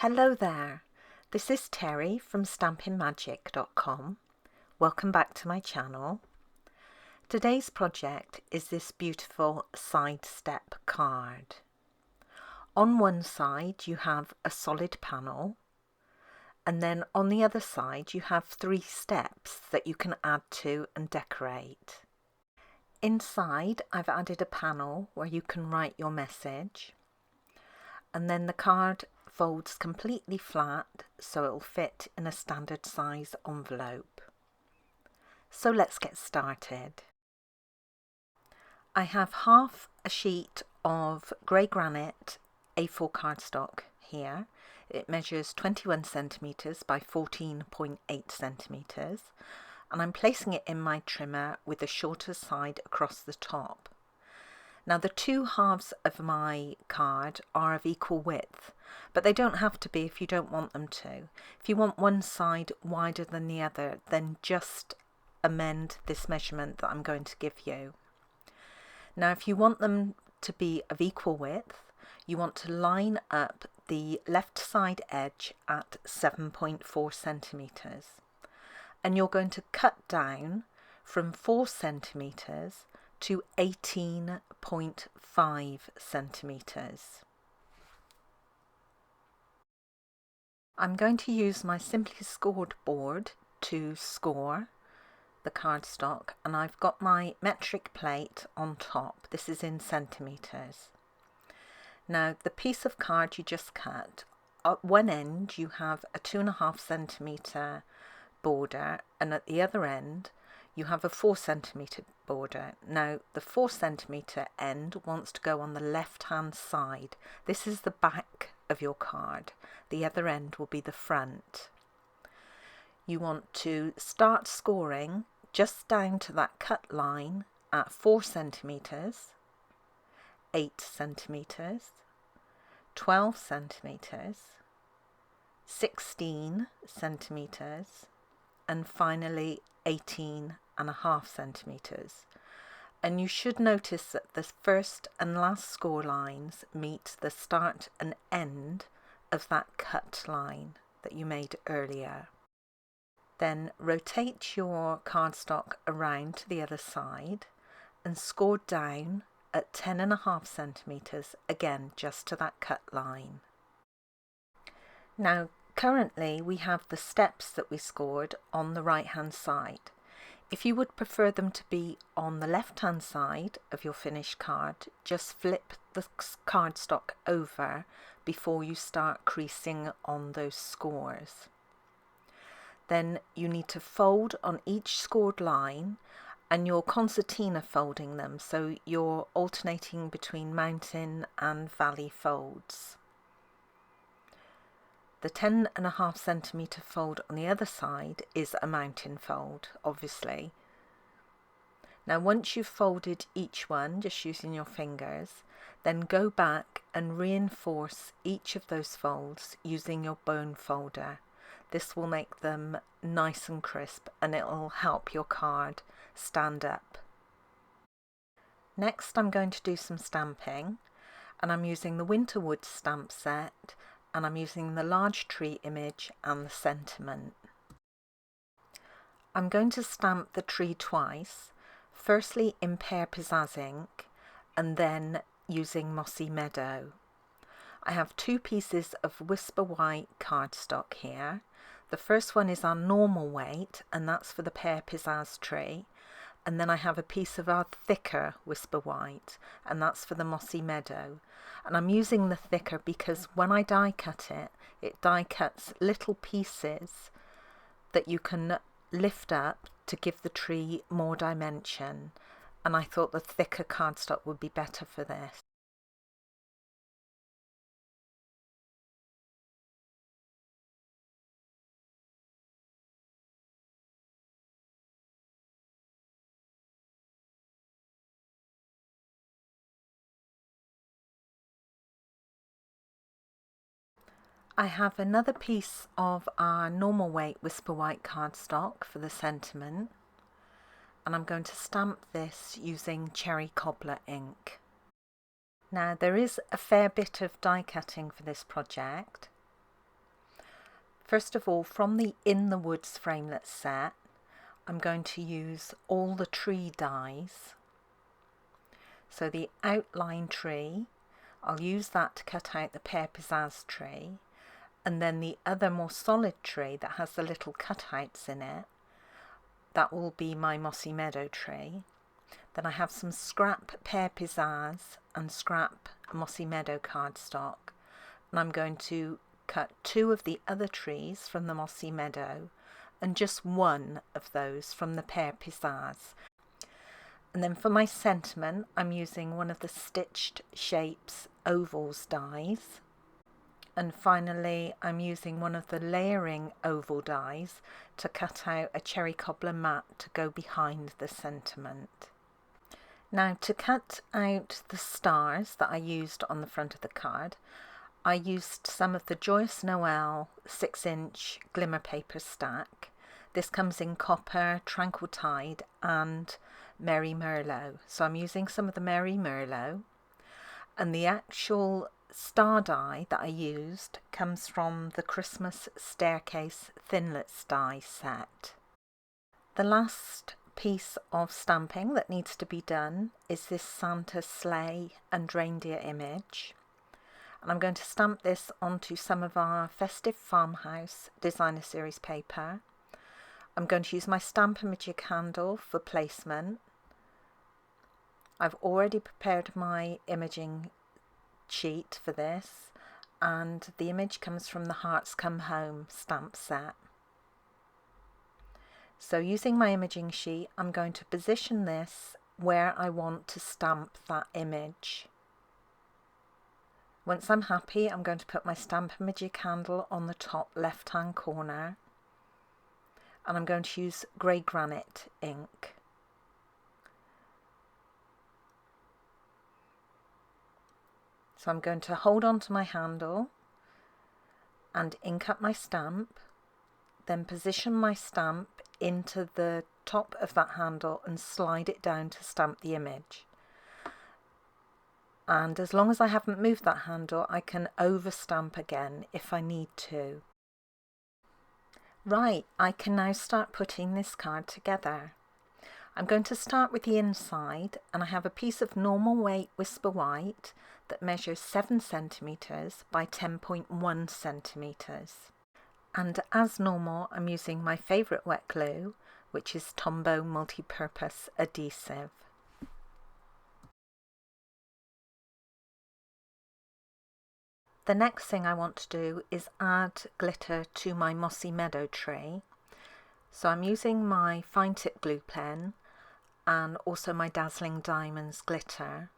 Hello there, this is Teri from stampinmagic.com. Welcome back to my channel. Today's project is this beautiful side step card. On one side you have a solid panel, and then on the other side you have 3 steps that you can add to and decorate. Inside I've added a panel where you can write your message, and then the card folds completely flat so it'll fit in a standard size envelope. So let's get started. I have half a sheet of grey granite A4 cardstock here. It measures 21 centimetres by 14.8 centimetres, and I'm placing it in my trimmer with the shorter side across the top. Now the 2 halves of my card are of equal width, but they don't have to be if you don't want them to. If you want one side wider than the other, then just amend this measurement that I'm going to give you. Now if you want them to be of equal width, you want to line up the left side edge at 7.4 centimetres, and you're going to cut down from 4 centimetres to 18.5 centimetres. I'm going to use my Simply Scored board to score the cardstock, and I've got my metric plate on top. This is in centimetres. Now the piece of card you just cut, at one end you have a 2.5 centimetre border, and at the other end you have a 4 centimetre border. Now the 4 centimetre end wants to go on the left hand side. This is the back of your card. The other end will be the front. You want to start scoring just down to that cut line at 4 centimetres, 8 centimetres, 12 centimetres, 16 centimetres, and finally 18.5 centimetres. And you should notice that the first and last score lines meet the start and end of that cut line that you made earlier. Then rotate your cardstock around to the other side and score down at 10.5 centimetres, again just to that cut line. Now currently we have the steps that we scored on the right hand side. If you would prefer them to be on the left hand side of your finished card, just flip the cardstock over before you start creasing on those scores. Then you need to fold on each scored line, and you're concertina folding them, so you're alternating between mountain and valley folds. The 10.5 centimetre fold on the other side is a mountain fold, obviously. Now once you've folded each one, just using your fingers, then go back and reinforce each of those folds using your bone folder. This will make them nice and crisp, and it will help your card stand up. Next I'm going to do some stamping, and I'm using the Winterwood stamp set, and I'm using the large tree image and the sentiment. I'm going to stamp the tree twice, firstly in pear pizzaz ink and then using Mossy Meadow. I have 2 pieces of Whisper White cardstock here. The first one is our normal weight, and that's for the pear pizzaz tree, and then I have a piece of our thicker Whisper White, and that's for the Mossy Meadow. And I'm using the thicker because when I die cut it, it die cuts little pieces that you can lift up to give the tree more dimension, and I thought the thicker cardstock would be better for this. I have another piece of our normal weight Whisper White cardstock for the sentiment, and I'm going to stamp this using Cherry Cobbler ink. Now there is a fair bit of die cutting for this project, First of all, from the In the Woods framelit set, I'm going to use all the tree dies. So the outline tree, I'll use that to cut out the pear pizzaz tree, and then the other more solid tree that has the little cutouts in it, that will be my mossy meadow tree. Then I have some scrap pear pizzaz and scrap mossy meadow cardstock, and I'm going to cut 2 of the other trees from the mossy meadow and just 1 of those from the pear pizzaz. And then for my sentiment, I'm using one of the Stitched Shapes ovals dies. And finally, I'm using one of the layering oval dies to cut out a cherry cobbler mat to go behind the sentiment. Now, to cut out the stars that I used on the front of the card, I used some of the Joyous Noel 6-inch glimmer paper stack. This comes in Copper, Tranquil Tide and Merry Merlot. So I'm using some of the Merry Merlot, and the actual star die that I used comes from the Christmas Staircase Thinlits die set. The last piece of stamping that needs to be done is this Santa sleigh and reindeer image, and I'm going to stamp this onto some of our Festive Farmhouse Designer Series paper. I'm going to use my Stamp-A-Magic handle for placement. I've already prepared my imaging sheet for this, and the image comes from the Hearts Come Home stamp set. So using my imaging sheet, I'm going to position this where I want to stamp that image. Once I'm happy, I'm going to put my Stamp-A-Magic handle on the top left hand corner, and I'm going to use grey granite ink. So I'm going to hold on to my handle and ink up my stamp, then position my stamp into the top of that handle and slide it down to stamp the image. And as long as I haven't moved that handle, I can overstamp again if I need to. Right, I can now start putting this card together. I'm going to start with the inside, and I have a piece of normal weight Whisper White that measures 7 centimeters by 10.1 centimeters. And as normal, I'm using my favourite wet glue, which is Tombow Multi-Purpose Adhesive. The next thing I want to do is add glitter to my mossy meadow tree. So I'm using my fine tip glue pen and also my Dazzling Diamonds glitter,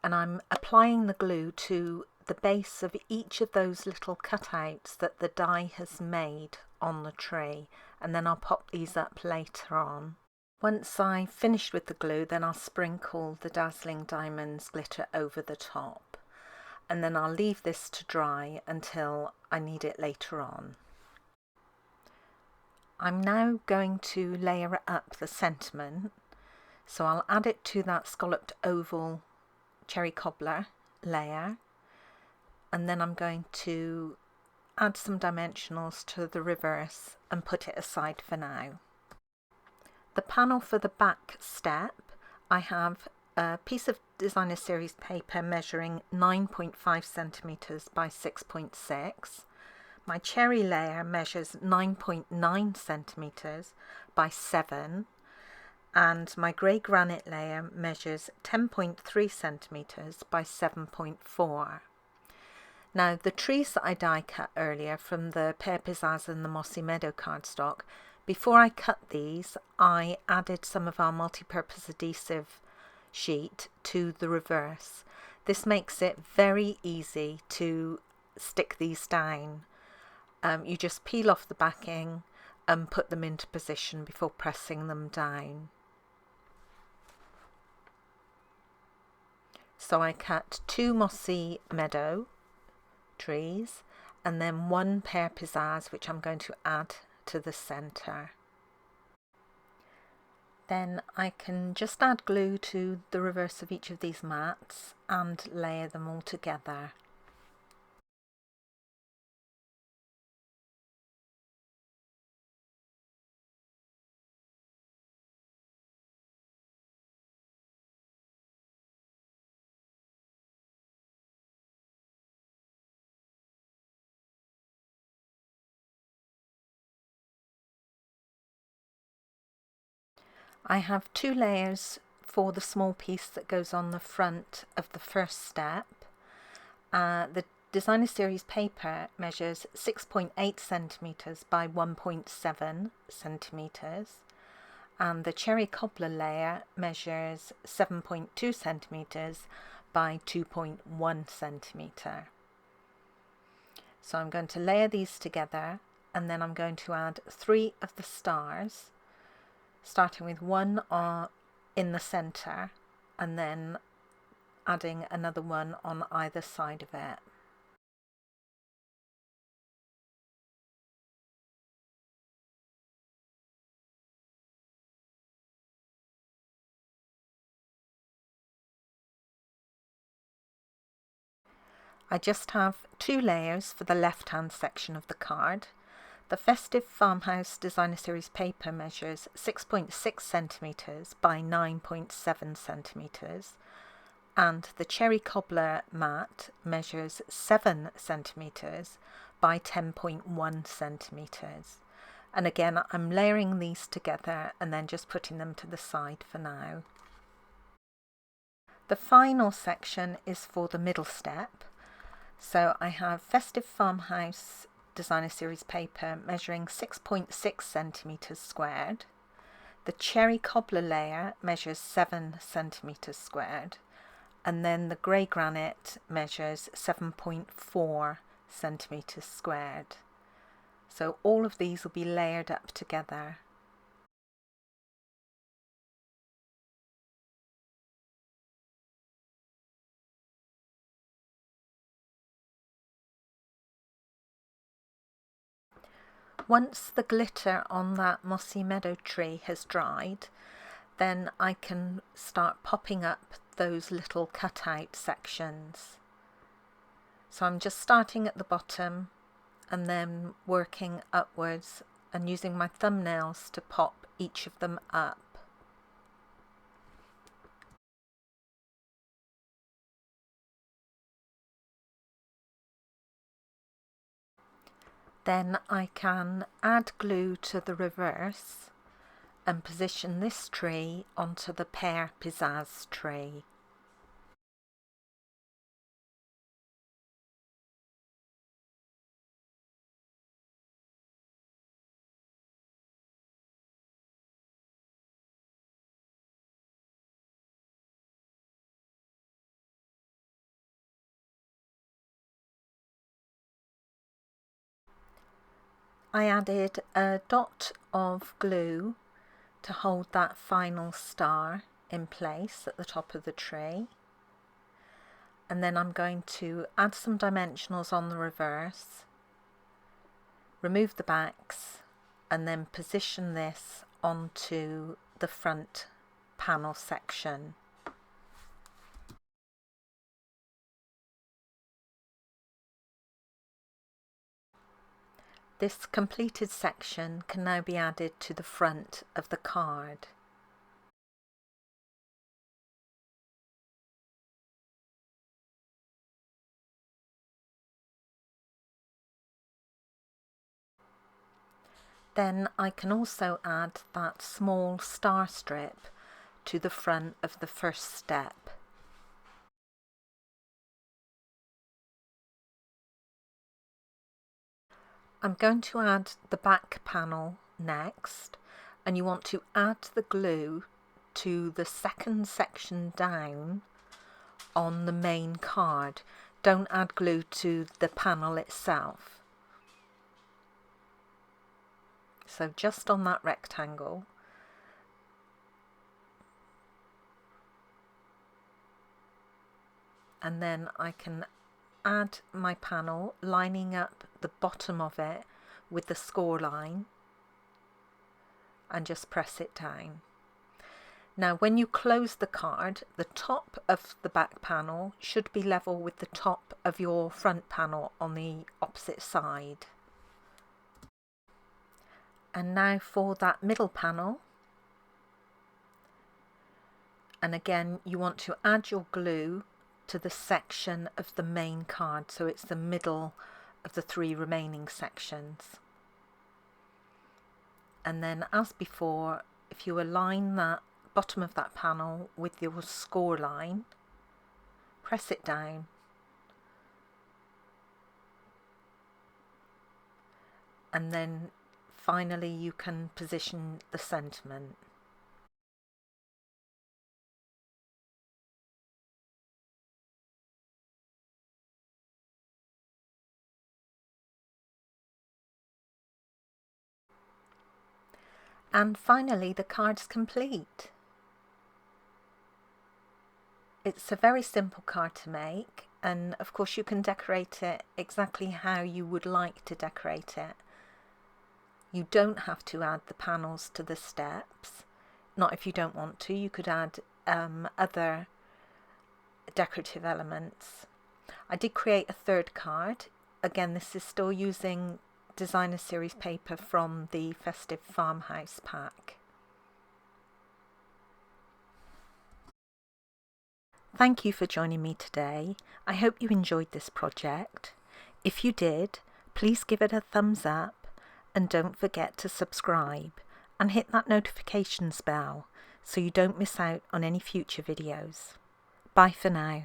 and I'm applying the glue to the base of each of those little cutouts that the die has made on the tree, and then I'll pop these up later on. Once I've finished with the glue, then I'll sprinkle the Dazzling Diamonds glitter over the top, and then I'll leave this to dry until I need it later on. I'm now going to layer up the sentiment, so I'll add it to that scalloped oval cherry cobbler layer, and then I'm going to add some dimensionals to the reverse and put it aside for now. The panel for the back step, I have a piece of Designer Series paper measuring 9.5 centimeters by 6.6. My cherry layer measures 9.9 centimeters by 7, and my grey granite layer measures 10.3 centimeters by 7.4. Now, the trees that I die cut earlier from the Pear Pizzaz and the Mossy Meadow cardstock, before I cut these, I added some of our multi-purpose adhesive sheet to the reverse. This makes it very easy to stick these down. You just peel off the backing and put them into position before pressing them down. So I cut 2 mossy meadow trees and then 1 pear pizzaz, which I'm going to add to the centre. Then I can just add glue to the reverse of each of these mats and layer them all together. I have 2 layers for the small piece that goes on the front of the first step. The Designer Series paper measures 6.8 centimeters by 1.7 centimeters, and the cherry cobbler layer measures 7.2 centimeters by 2.1 centimeter. So I'm going to layer these together, and then I'm going to add 3 of the stars, starting with 1 in the center and then adding another one on either side of it. I just have 2 layers for the left hand section of the card. The Festive Farmhouse Designer Series paper measures 6.6 centimeters by 9.7 centimeters, and the Cherry Cobbler mat measures 7 centimeters by 10.1 centimeters. And again, I'm layering these together and then just putting them to the side for now. The final section is for the middle step. So I have Festive Farmhouse Designer Series paper measuring 6.6 centimeters squared. The Cherry Cobbler layer measures 7 centimeters squared, and then the grey granite measures 7.4 centimeters squared. So all of these will be layered up together. Once the glitter on that mossy meadow tree has dried, then I can start popping up those little cutout sections. So I'm just starting at the bottom and then working upwards and using my thumbnails to pop each of them up. Then I can add glue to the reverse and position this tree onto the pear pizzaz tree. I added a dot of glue to hold that final star in place at the top of the tree, and then I'm going to add some dimensionals on the reverse, remove the backs, and then position this onto the front panel section. This completed section can now be added to the front of the card. Then I can also add that small star strip to the front of the first step. I'm going to add the back panel next, and you want to add the glue to the second section down on the main card. Don't add glue to the panel itself. So just on that rectangle. And then I can add my panel, lining up the bottom of it with the score line, and just press it down. Now when you close the card, the top of the back panel should be level with the top of your front panel on the opposite side. And now for that middle panel, and again you want to add your glue to the section of the main card, so it's the middle of the 3 remaining sections. And then as before, if you align that bottom of that panel with your score line, press it down, and then finally you can position the sentiment. And finally the card's complete. It's a very simple card to make, and of course you can decorate it exactly how you would like to decorate it. You don't have to add the panels to the steps, not if you don't want to. You could add other decorative elements. I did create a third card. Again, this is still using designer series paper from the Festive Farmhouse pack. Thank you for joining me today. I hope you enjoyed this project. If you did, please give it a thumbs up and don't forget to subscribe and hit that notifications bell so you don't miss out on any future videos. Bye for now.